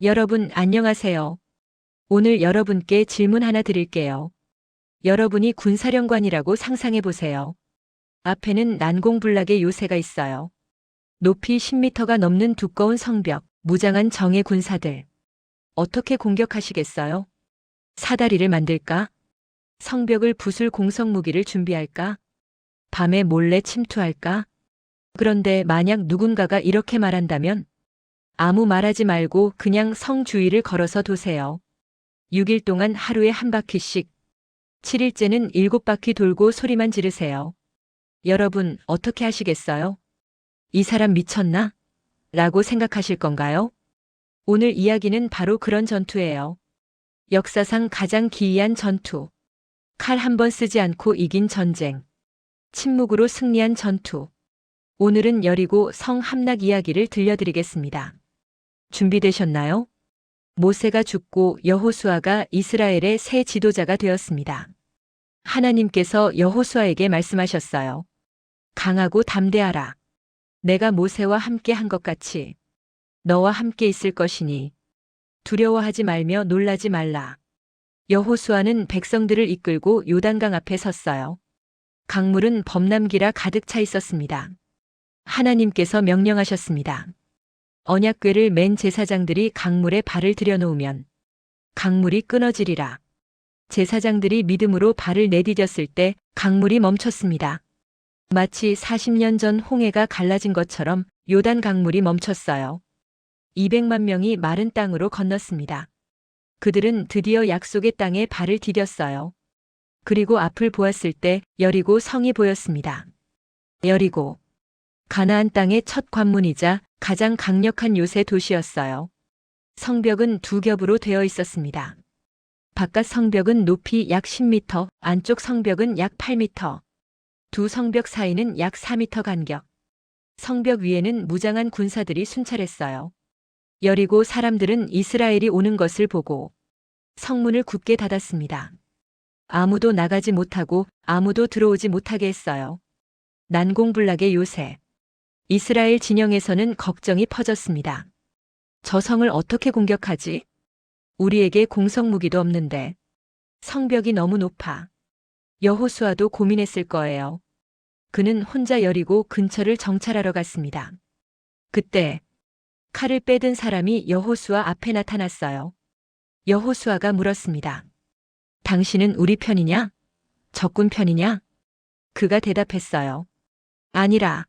여러분, 안녕하세요. 오늘 여러분께 질문 하나 드릴게요. 여러분이 군사령관이라고 상상해 보세요. 앞에는 난공불락의 요새가 있어요. 높이 10m가 넘는 두꺼운 성벽, 무장한 정예 군사들. 어떻게 공격하시겠어요? 사다리를 만들까? 성벽을 부술 공성무기를 준비할까? 밤에 몰래 침투할까? 그런데 만약 누군가가 이렇게 말한다면 아무 말하지 말고 그냥 성 주위를 걸어서 도세요. 6일 동안 하루에 한 바퀴씩, 7일째는 7바퀴 돌고 소리만 지르세요. 여러분, 어떻게 하시겠어요? 이 사람 미쳤나? 라고 생각하실 건가요? 오늘 이야기는 바로 그런 전투예요. 역사상 가장 기이한 전투. 칼 한 번 쓰지 않고 이긴 전쟁. 침묵으로 승리한 전투. 오늘은 여리고 성 함락 이야기를 들려드리겠습니다. 준비되셨나요? 모세가 죽고 여호수아가 이스라엘의 새 지도자가 되었습니다. 하나님께서 여호수아에게 말씀하셨어요. 강하고 담대하라. 내가 모세와 함께 한 것 같이 너와 함께 있을 것이니 두려워하지 말며 놀라지 말라. 여호수아는 백성들을 이끌고 요단강 앞에 섰어요. 강물은 범람기라 가득 차 있었습니다. 하나님께서 명령하셨습니다. 언약궤를 맨 제사장들이 강물에 발을 들여놓으면 강물이 끊어지리라. 제사장들이 믿음으로 발을 내디뎠을 때 강물이 멈췄습니다. 마치 40년 전 홍해가 갈라진 것처럼 요단 강물이 멈췄어요. 200만 명이 마른 땅으로 건넜습니다. 그들은 드디어 약속의 땅에 발을 디뎠어요. 그리고 앞을 보았을 때 여리고 성이 보였습니다. 여리고. 가나안 땅의 첫 관문이자 가장 강력한 요새 도시였어요. 성벽은 두 겹으로 되어 있었습니다. 바깥 성벽은 높이 약 10m, 안쪽 성벽은 약 8m. 두 성벽 사이는 약 4m 간격. 성벽 위에는 무장한 군사들이 순찰했어요. 여리고 사람들은 이스라엘이 오는 것을 보고 성문을 굳게 닫았습니다. 아무도 나가지 못하고 아무도 들어오지 못하게 했어요. 난공불락의 요새. 이스라엘 진영에서는 걱정이 퍼졌습니다. 저 성을 어떻게 공격하지? 우리에게 공성무기도 없는데. 성벽이 너무 높아. 여호수아도 고민했을 거예요. 그는 혼자 여리고 근처를 정찰하러 갔습니다. 그때 칼을 빼든 사람이 여호수아 앞에 나타났어요. 여호수아가 물었습니다. 당신은 우리 편이냐? 적군 편이냐? 그가 대답했어요. 아니라.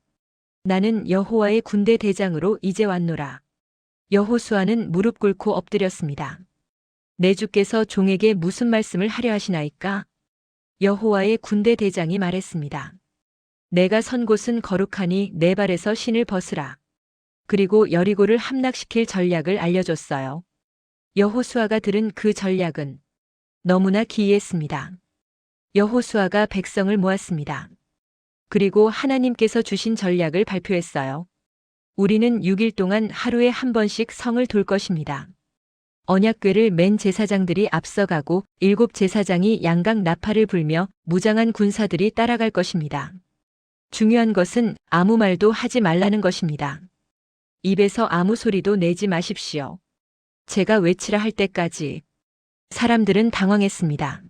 나는 여호와의 군대 대장으로 이제 왔노라. 여호수아는 무릎 꿇고 엎드렸습니다. 내 주께서 종에게 무슨 말씀을 하려 하시나이까? 여호와의 군대 대장이 말했습니다. 내가 선 곳은 거룩하니 내 발에서 신을 벗으라. 그리고 여리고를 함락시킬 전략을 알려줬어요. 여호수아가 들은 그 전략은 너무나 기이했습니다. 여호수아가 백성을 모았습니다. 그리고 하나님께서 주신 전략을 발표했어요. 우리는 6일 동안 하루에 한 번씩 성을 돌 것입니다. 언약궤를 맨 제사장들이 앞서가고 7 제사장이 양각 나팔을 불며 무장한 군사들이 따라갈 것입니다. 중요한 것은 아무 말도 하지 말라는 것입니다. 입에서 아무 소리도 내지 마십시오. 제가 외치라 할 때까지. 사람들은 당황했습니다.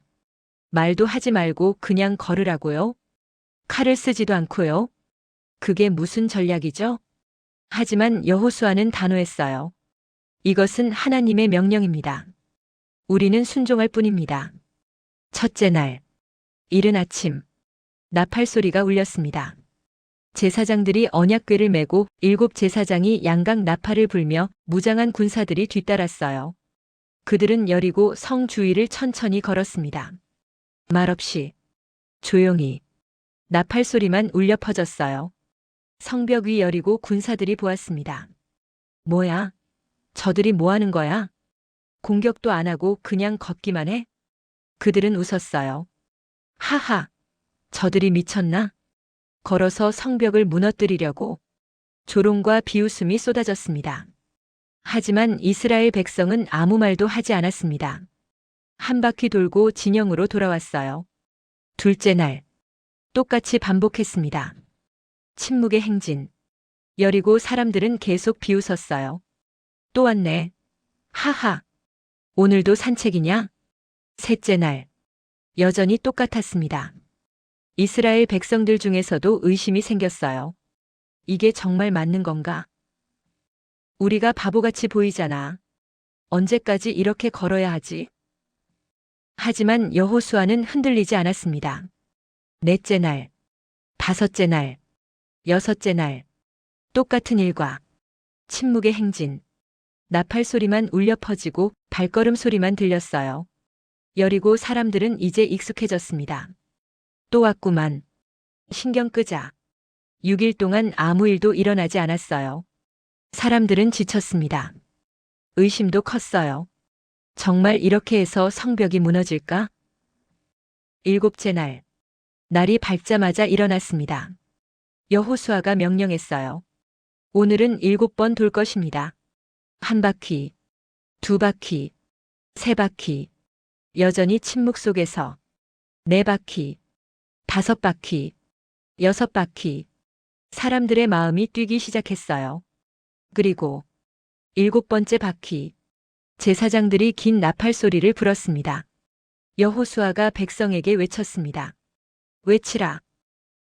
말도 하지 말고 그냥 걸으라고요? 칼을 쓰지도 않고요. 그게 무슨 전략이죠? 하지만 여호수아는 단호했어요. 이것은 하나님의 명령입니다. 우리는 순종할 뿐입니다. 첫째 날, 이른 아침, 나팔 소리가 울렸습니다. 제사장들이 언약궤를 메고 7 제사장이 양각 나팔을 불며 무장한 군사들이 뒤따랐어요. 그들은 여리고 성 주위를 천천히 걸었습니다. 말없이, 조용히. 나팔 소리만 울려 퍼졌어요. 성벽 위 여리고 군사들이 보았습니다. 뭐야? 저들이 뭐 하는 거야? 공격도 안 하고 그냥 걷기만 해? 그들은 웃었어요. 하하, 저들이 미쳤나? 걸어서 성벽을 무너뜨리려고. 조롱과 비웃음이 쏟아졌습니다. 하지만 이스라엘 백성은 아무 말도 하지 않았습니다. 한 바퀴 돌고 진영으로 돌아왔어요. 둘째 날. 똑같이 반복했습니다. 침묵의 행진. 여리고 사람들은 계속 비웃었어요. 또 왔네. 하하. 오늘도 산책이냐? 셋째 날. 여전히 똑같았습니다. 이스라엘 백성들 중에서도 의심이 생겼어요. 이게 정말 맞는 건가? 우리가 바보같이 보이잖아. 언제까지 이렇게 걸어야 하지? 하지만 여호수아는 흔들리지 않았습니다. 넷째 날, 다섯째 날, 여섯째 날, 똑같은 일과 침묵의 행진. 나팔 소리만 울려 퍼지고 발걸음 소리만 들렸어요. 여리고 사람들은 이제 익숙해졌습니다. 또 왔구만. 신경 끄자. 6일 동안 아무 일도 일어나지 않았어요. 사람들은 지쳤습니다. 의심도 컸어요. 정말 이렇게 해서 성벽이 무너질까? 일곱째 날. 날이 밝자마자 일어났습니다. 여호수아가 명령했어요. 오늘은 7번 돌 것입니다. 한 바퀴, 두 바퀴, 세 바퀴. 여전히 침묵 속에서 4바퀴, 5바퀴, 6바퀴. 사람들의 마음이 뛰기 시작했어요. 그리고 7번째 바퀴. 제사장들이 긴 나팔 소리를 불었습니다. 여호수아가 백성에게 외쳤습니다. 외치라.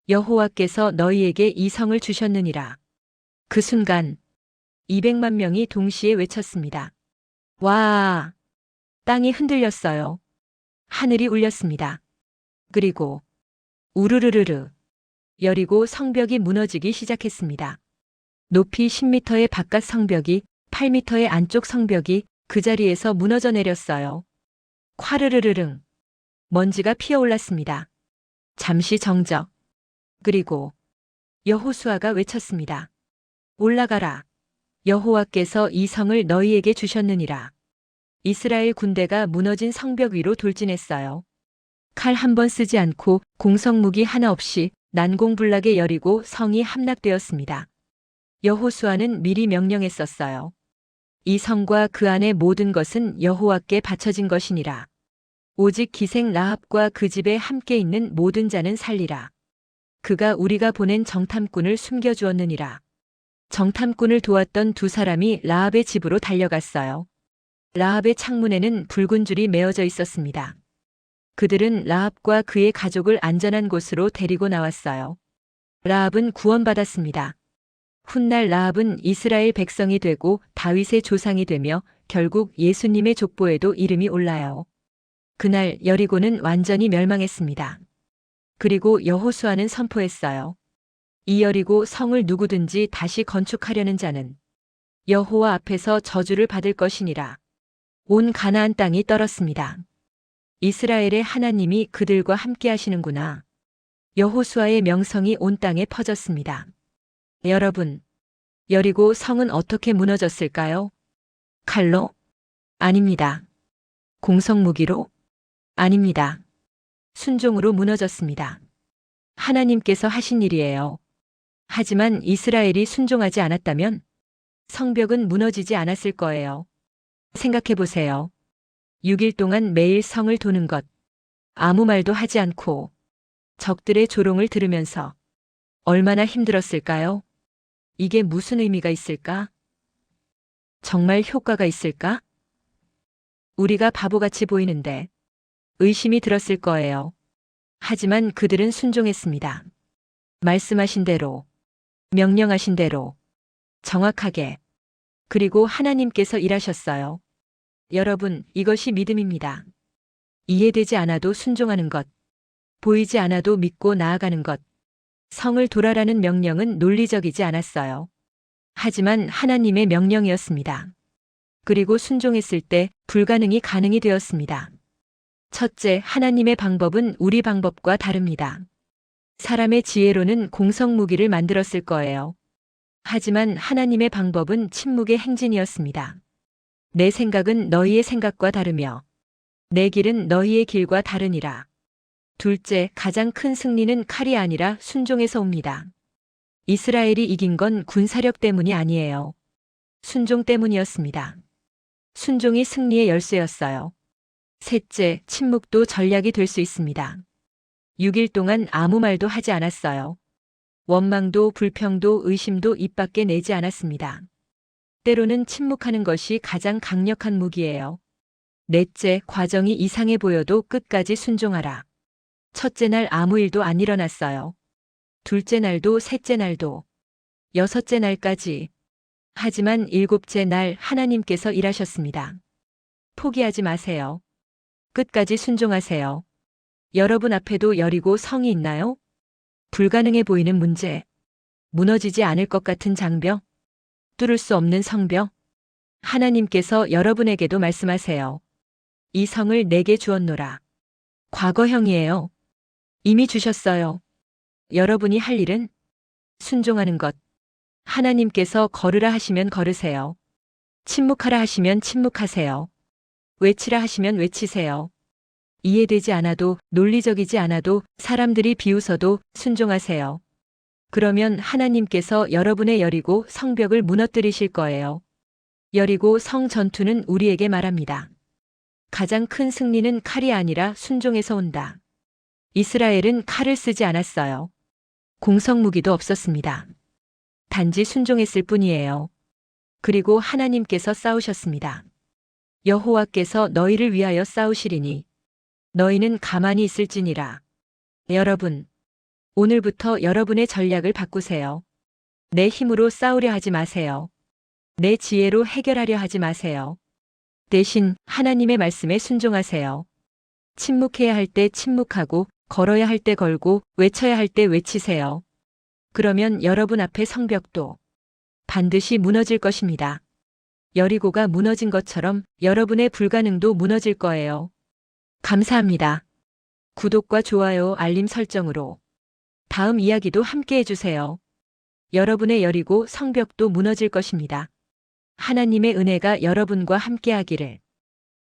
여호와께서 너희에게 이 성을 주셨느니라. 그 순간 200만 명이 동시에 외쳤습니다. 와! 땅이 흔들렸어요. 하늘이 울렸습니다. 그리고 우르르르르 여리고 성벽이 무너지기 시작했습니다. 높이 10m의 바깥 성벽이 8m의 안쪽 성벽이 그 자리에서 무너져 내렸어요. 콰르르르릉 먼지가 피어올랐습니다. 잠시 정적. 그리고 여호수아가 외쳤습니다. 올라가라. 여호와께서 이 성을 너희에게 주셨느니라. 이스라엘 군대가 무너진 성벽 위로 돌진했어요. 칼 한 번 쓰지 않고 공성무기 하나 없이 난공불락에 여리고 성이 함락되었습니다. 여호수아는 미리 명령했었어요. 이 성과 그 안의 모든 것은 여호와께 바쳐진 것이니라. 오직 기생 라합과 그 집에 함께 있는 모든 자는 살리라. 그가 우리가 보낸 정탐꾼을 숨겨주었느니라. 정탐꾼을 도왔던 두 사람이 라합의 집으로 달려갔어요. 라합의 창문에는 붉은 줄이 메어져 있었습니다. 그들은 라합과 그의 가족을 안전한 곳으로 데리고 나왔어요. 라합은 구원받았습니다. 훗날 라합은 이스라엘 백성이 되고 다윗의 조상이 되며 결국 예수님의 족보에도 이름이 올라요. 그날 여리고는 완전히 멸망했습니다. 그리고 여호수아는 선포했어요. 이 여리고 성을 누구든지 다시 건축하려는 자는 여호와 앞에서 저주를 받을 것이니라. 온 가나안 땅이 떨었습니다. 이스라엘의 하나님이 그들과 함께 하시는구나. 여호수아의 명성이 온 땅에 퍼졌습니다. 여러분, 여리고 성은 어떻게 무너졌을까요? 칼로? 아닙니다. 공성무기로? 아닙니다. 순종으로 무너졌습니다. 하나님께서 하신 일이에요. 하지만 이스라엘이 순종하지 않았다면 성벽은 무너지지 않았을 거예요. 생각해 보세요. 6일 동안 매일 성을 도는 것, 아무 말도 하지 않고 적들의 조롱을 들으면서 얼마나 힘들었을까요? 이게 무슨 의미가 있을까? 정말 효과가 있을까? 우리가 바보같이 보이는데 의심이 들었을 거예요. 하지만 그들은 순종했습니다. 말씀하신 대로, 명령하신 대로, 정확하게. 그리고 하나님께서 일하셨어요. 여러분, 이것이 믿음입니다. 이해되지 않아도 순종하는 것, 보이지 않아도 믿고 나아가는 것. 성을 돌아라는 명령은 논리적이지 않았어요. 하지만 하나님의 명령이었습니다. 그리고 순종했을 때 불가능이 가능이 되었습니다. 첫째, 하나님의 방법은 우리 방법과 다릅니다. 사람의 지혜로는 공성무기를 만들었을 거예요. 하지만 하나님의 방법은 침묵의 행진이었습니다. 내 생각은 너희의 생각과 다르며 내 길은 너희의 길과 다르니라. 둘째, 가장 큰 승리는 칼이 아니라 순종에서 옵니다. 이스라엘이 이긴 건 군사력 때문이 아니에요. 순종 때문이었습니다. 순종이 승리의 열쇠였어요. 셋째, 침묵도 전략이 될 수 있습니다. 6일 동안 아무 말도 하지 않았어요. 원망도 불평도 의심도 입 밖에 내지 않았습니다. 때로는 침묵하는 것이 가장 강력한 무기예요. 넷째, 과정이 이상해 보여도 끝까지 순종하라. 첫째 날 아무 일도 안 일어났어요. 둘째 날도 셋째 날도 여섯째 날까지. 하지만 일곱째 날 하나님께서 일하셨습니다. 포기하지 마세요. 끝까지 순종하세요. 여러분 앞에도 여리고 성이 있나요? 불가능해 보이는 문제. 무너지지 않을 것 같은 장벽. 뚫을 수 없는 성벽. 하나님께서 여러분에게도 말씀하세요. 이 성을 내게 주었노라. 과거형이에요. 이미 주셨어요. 여러분이 할 일은 순종하는 것. 하나님께서 걸으라 하시면 걸으세요. 침묵하라 하시면 침묵하세요. 외치라 하시면 외치세요. 이해되지 않아도, 논리적이지 않아도, 사람들이 비웃어도 순종하세요. 그러면 하나님께서 여러분의 여리고 성벽을 무너뜨리실 거예요. 여리고 성 전투는 우리에게 말합니다. 가장 큰 승리는 칼이 아니라 순종에서 온다. 이스라엘은 칼을 쓰지 않았어요. 공성무기도 없었습니다. 단지 순종했을 뿐이에요. 그리고 하나님께서 싸우셨습니다. 여호와께서 너희를 위하여 싸우시리니 너희는 가만히 있을지니라. 여러분, 오늘부터 여러분의 전략을 바꾸세요. 내 힘으로 싸우려 하지 마세요. 내 지혜로 해결하려 하지 마세요. 대신 하나님의 말씀에 순종하세요. 침묵해야 할 때 침묵하고, 걸어야 할 때 걸고, 외쳐야 할 때 외치세요. 그러면 여러분 앞에 성벽도 반드시 무너질 것입니다. 여리고가 무너진 것처럼 여러분의 불가능도 무너질 거예요. 감사합니다. 구독과 좋아요, 알림 설정으로 다음 이야기도 함께 해주세요. 여러분의 여리고 성벽도 무너질 것입니다. 하나님의 은혜가 여러분과 함께하기를.